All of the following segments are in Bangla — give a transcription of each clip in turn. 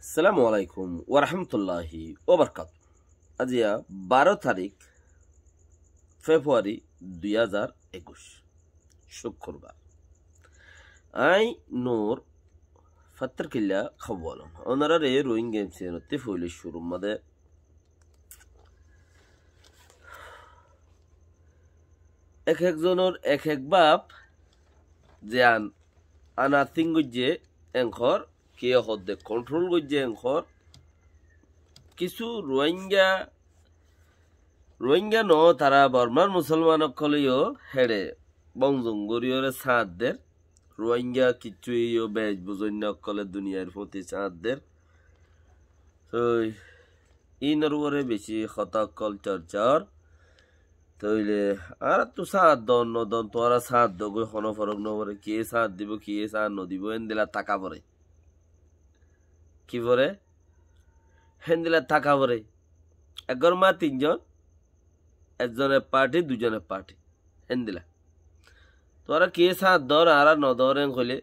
আসসালামু আলাইকুম ওরহমতুল্লাহি ওবরকাত। আজিয়া 12 তারিখ ফেব্রুয়ারি 2021 শুক্রবার। আই নূর ফাত্তর কিল্লা খবলম ওনারে রোয়িং গেমস নতি ফুলি শুরু মদে এক একজনের এক এক বাপ জিয়ান আনাথিং গজ্জে এংখর কে হদ্দে কন্ট্রোল গজ্জে এংখর কিছু রোহিঙ্গা ন তারা বর্মার মুসলমান কলিও হেড়ে বংজঙ্গরীয়রে সাঁতদের রোহিঙ্গা কিছুই বেশ বুঝন্য কলে দুনিয়ার প্রতি সাঁতদের তো ইনর উপরে বেশি হতাকল চর্চার তইলে আর তো সাঁত দন নদন তোরা সাঁত দগো হন ফরক নবরে কে সাঁত দিব কে সাঁত নদিব এন দিলা টাকা পরে কি পরে হেন দিলা টাকা পরে একর মা তিনজন একজনের পার্টি দুজনের পার্টি হেন দিলা তোরা কে সাঁত দর আর নদরেন কইলে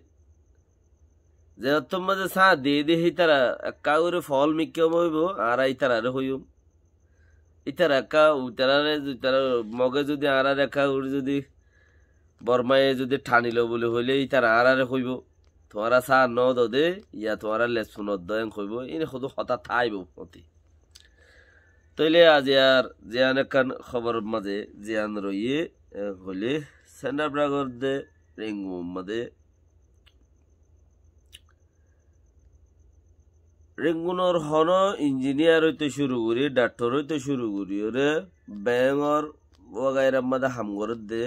যে তোমার যে সাঁত দিয়ে দিয়ে তারা কাউরে ফল মিকে হইব আর ইতারারে হইম ইতারা একা উতারারে তারা মগে যদি আর একা উড়ি যদি বর্মায় যদি ঠানিল বলে হইলে ইতারা আরে হইব তোমারা সা ন দে ইয়া তোমারা লেসুন দয়ং হইব ইনি শুধু হঠাৎ থাইব অতি তইলে আজ আর জিয়ান একান খবর মাঝে জিয়ান রইয়ে হইলে সেন্টার ব্রাগর দে রেঙ্গু মাঝে রেঙ্গুনর হন ইঞ্জিনিয়ার হইতে শুরু করি ডাক্তার হইতে শুরু করি ওরে ব্যাঙর ওগাইরা মাঝে হামগর দে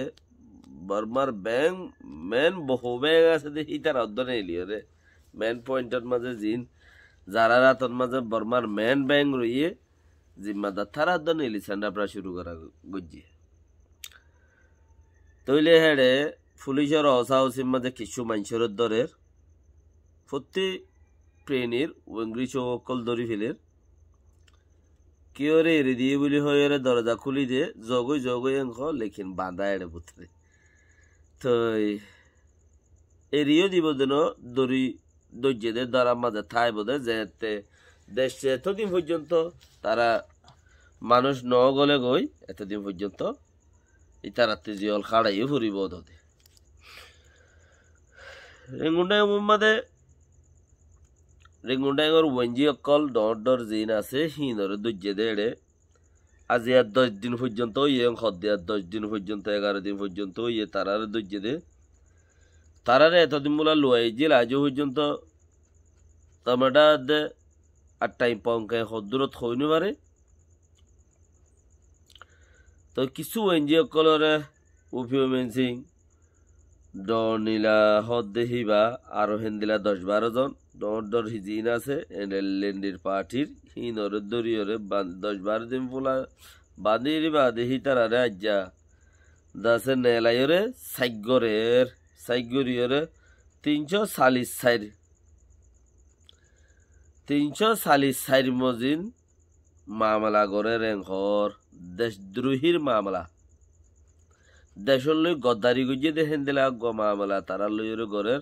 বর্মার ব্যাং মেন বহু ব্যাং আছে দে হিতার অর্ধনে এলি রে মেন পয়েন্টের মাঝে জিন যারা রাতর মাঝে বর্মার মেন ব্যাং রইয়ে জিম্মাদার তার অর্ধনে এলি সেন্ডাপরা শুরু করা গজ্জি তইলে হেড়ে পুলিশের অসাহসির মাঝে কিছু মানুষের দরের প্রতি প্রেনীর ওয়েঙ্গ্রিচ অকল দরি ফেলের কেউরে এড়ে দিয়ে বলি হয়ে দরজা খুলি দিয়ে জগই অঙ্ক লেখিন বাঁধা এড়ে পুত্রে তো এড়িয়ে দিব যেন দড়ি দৈর্যদের দ্বারা মাঝে থাই বোধে যেতে দেশে এতদিন পর্যন্ত তারা মানুষ ন গলে গই এতদিন পর্যন্ত ইতারাতে জিয়ল খাড়াইয়ে ফুরিব ওদের রেঙ্গুন্ডাই মাঝে রেঙ্গুন্ডাইগর ওয়েঞ্জি অকল ডর জিন আছে হিনর দৈর্য দেড়ে আজি আর 10 দিন পর্যন্ত ইয়ে খদ্দে আর 10 দিন পর্যন্ত 11 দিন পর্যন্ত ইয়ে তারার দৈর্য দে তারারে এতদিন বলা লোয়াই জিল আজও পর্যন্ত টমেটা দে আর টাইম পঙ্কে হদ্দুরত হইনি পারে তো কিছু ওয়েঞ্জি অকলরে উপিওমেন সিং ডর নীলা হদ দেহিবা আরো হেন্দিলা 10-12 জন ডর হিজিন আছে লেন্ডির পার্টির হিনর দরিয়রে 10-12 দিন পোলা বাঁধির বাদে হিতারারে আজ্জা দাসে নেলাইরে সাইগরিয়রে 340 মজিন মামলা করে রেঙ্কর দেশদ্রোহীর মামলা দেশর লই গদ্দারি গুজিয়ে দেখেন দিলা গ মামলা তারা লইরে গড়ের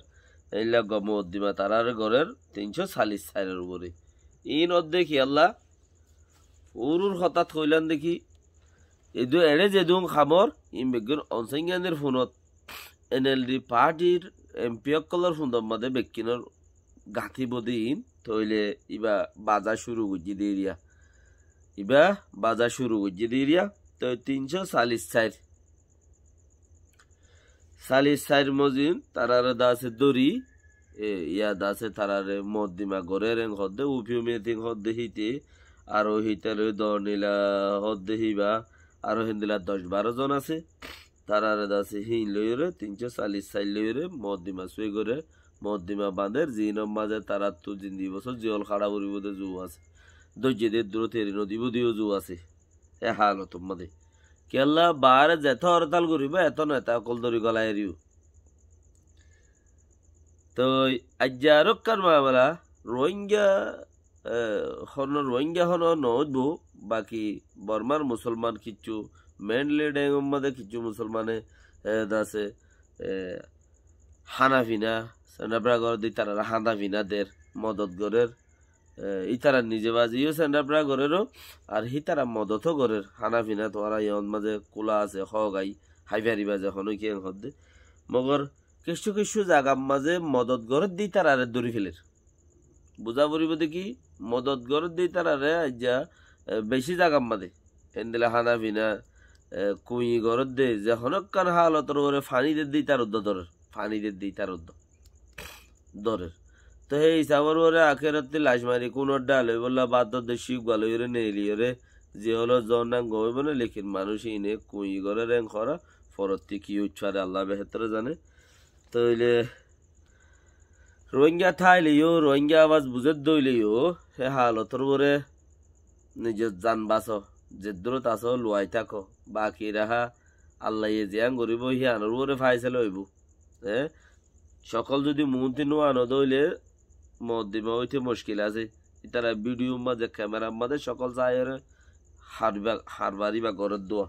এইলা গম উদ্দিমা তারার গড়ের 340 উপরে ইন দেখি আল্লাহ উরুর হঠাৎ হইলান দেখি এদু এড়ে যেদুম খামর ইম বেগুন অনসাইঙ্গানের ফোনত এনএলডি পার্টির এমপি অকলর ফোন মাদে বেকিনর গাঁথি বদিন তইলে ইবা বাজার শুরু গুজি দিরিয়া তো 340 মজিন তারারে দাসে দড়ি ইয়া দাসে তারারে মদ্দিমা গড়ের হদ্দে উপিও মেথিং হদ্দে হিতে আরো হিতারে দর নীলা হদ্দে হিবা আরো হিন্দিলা 10-12 জন আছে তারারে দাসে হিন লইরে 340 লইরে মদ্দিমা শুয়ে করে মদ্দিমা বাঁধের জিনম মাঝে তারা তো জিন্দি বছর জিয়ল খাড়া পরিবদে জু আছে দৈর্যদের দূর তেরি নদী বুদিও জু আছে এ হালত মাঝে কেল্লা বারে যেত হরতাল করিব এত নয় তা অকল দরি গলায় এরিও তো আজ্জা রক্ষার মামলা রোহিঙ্গা হন নজবো বাকি বর্মার মুসলমান কিছু মেনলি ডেঙ্গম মাঝে কিছু মুসলমানে আছে হানাফিনা সেনাব্রাগর দি তারা হানাফিনাদের মদত গরের ইতারা নিজে বাজিও সেন্টার প্রায় ঘরেরও আর হিতারা মদতও ঘরের হানা ফিনা তোরা ইয়ন মাঝে কোলা আছে হগাই হাইফারি বাজে হন কি হদ্দে মগর কিছু কিছু জায়গার মাঝে মদত ঘরের দিই তার আরে দড়ি ফেলের বুঝা পড়িব দেখি মদত ঘরের দিই তার আরে যা বেশি জায়গার মাঝে এনদিলে হানা ফিনা কুই ঘরের দে যে হনকান হালতর করে ফানি দিই তার উদ্দ ধরের ফানি দিই তার উদ্দ ধরের তো সেই হিসাবর ওরে আখেরতে লাশ মারি কোন ডাল হয়ে বললা বাদ দেশি গালো রে নেলি রে যে হলো জনাং গইব না লেকিন মানুষ ইনে কুই করে রেং খরা ফরতি কি উচ্চারে আল্লাহ বেহতরে জানে তইলে রোহিঙ্গা ঠাইলিও রোহিঙ্গা আওয়াজ বুঝে দইলিও হে হালতর ওরে নিজের জান বাঁচ যে দূরত আছো লুয়াই থাকো বাকি রাহা আল্লাহ জিয়াং করিব হিয়ানোর ওরে ফাইসেল হইব হ্যাঁ সকল যদি মুহূর্তে নোয়ানো দইলে মত দিবা হইতে মুশকিল আছে তারা ভিডিও মাঝে ক্যামেরার মাঝে সকল যায় হারবারি বা ঘরের দোয়া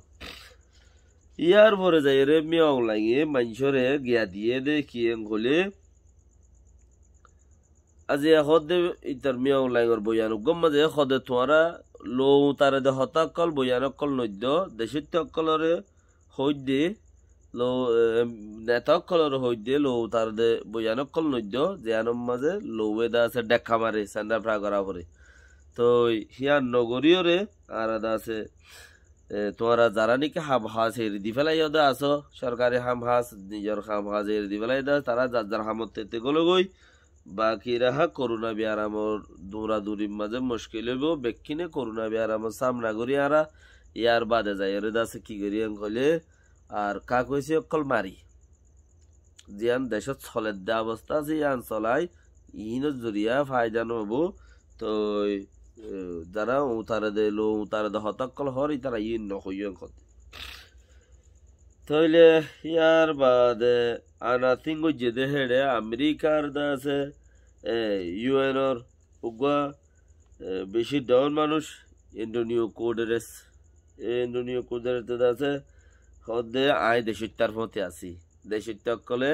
ইয়ার পরে যাই রে মিয়াও লাগে মানুষরে গিয়া দিয়ে দে কি হলে আজি হদে ইতার মিয়াও লাইগর বয়ানুক গম মাঝে হদে তোরা লো তারে দে হতাকল বয়ানকল নদ্য দেশিত কলরে হইদে লো নেতাকলর হইদে লো তার দে বয়ানকল নদ্য জিয়ানম মাঝে লোয়েদা আছে ডেকা মারে সেন্টার প্রা করা পরে তো হিয়ার নগরীয়রে আর আদা আছে তোমরা যারা নাকি হাম হাস হেরি দি ফেলাই দা আছো সরকারি হাম হাস নিজের হাম হাস হেরি দি ফেলাই দা তারা যার যার হামত তেতে গলো গই বাকি রাহা করোনা বিয়ারামর দৌড়াদৌড়ির মাঝে মুশকিল হইব বেক্ষিনে করোনা বিয়ারামর সামনা করি আরা ইয়ার বাদে যাই এর দাসে কি করি হলে আর কা কইছে অকল মারি জিয়ান দেশত চলের দে অবস্থা আছে ইয়ান চলাই ইনো জরিয়া ফায়দা নহব তো যারা উতারে দে লো উতারে দে হতাকল হরি তারা ইন নহইয়ন কত তইলে ইয়ার বাদে আনা তিঙ্গো যেদে হেডে আমেরিকার দাসে ইউএনর উগা বেশি ডাউন মানুষ ইন্ডোনিও কোডের দাসে হদে আই দেশিটার মতে আছি দেশিটা কলে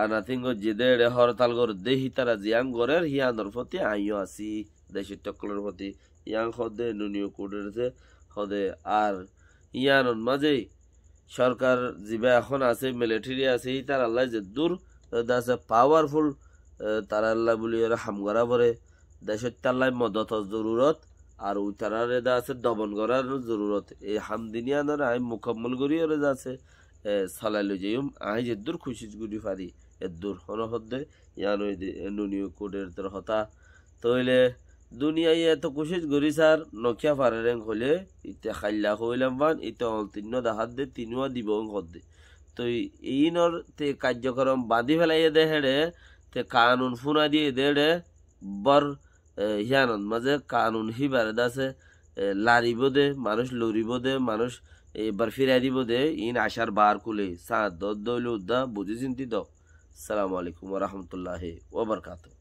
আনা তিঙ্গো যেদে হেডে হরতাল করে দেহি তারা জিয়াং গরের হিয়ানোর প্রতি আইও আছি দেশের টকলের প্রতি ইয়াং হদে ইন্ডোনিও কোডের হদে আর ইয়ানোর মাঝেই সরকার জিবা এখন আছে মিলিটারি আছে তার আল্লাহ যে দূর আছে পাওয়ারফুল তার আল্লাহ বলি ওরা হামগরা পরে দেশের তাল্লাই মদত জরুরত আর ওই তারার এদা আছে দমন করার জরুরত এই হামদিনিয়ানোর আই মুকম্মল করি ওরে আছে সালাইলো যেম আই যে দূর খুশি গুড়ি পারি এর দূর হন হদ্দে ইয়ান ওই নুনিও কোডের তোর হতা তইলে দুনিয়ায় এত কোশিশ করি স্যার নকিয়া পারেন হলে ইতে খাইলা হইলাম বান ইতে তিন দাহাত দে তিনুয়া দিব দে তো এইনর তে কার্যক্রম বাঁধি ফেলাইয়ে দে হেড়ে তে কানুন ফুনা দিয়ে দেড়ে বর হিয়ানন মাঝে কানুন হিবারে দাসে লারিব দে মানুষ লড়িব দে মানুষ এবার ফিরাই দিব দে ইন আশার বার কুলে সাদ দইল উদ্দা বুঝি চিন্তি দ আসসালামু আলাইকুম ওয়া রাহমাতুল্লাহি ওয়া বারাকাতুহু।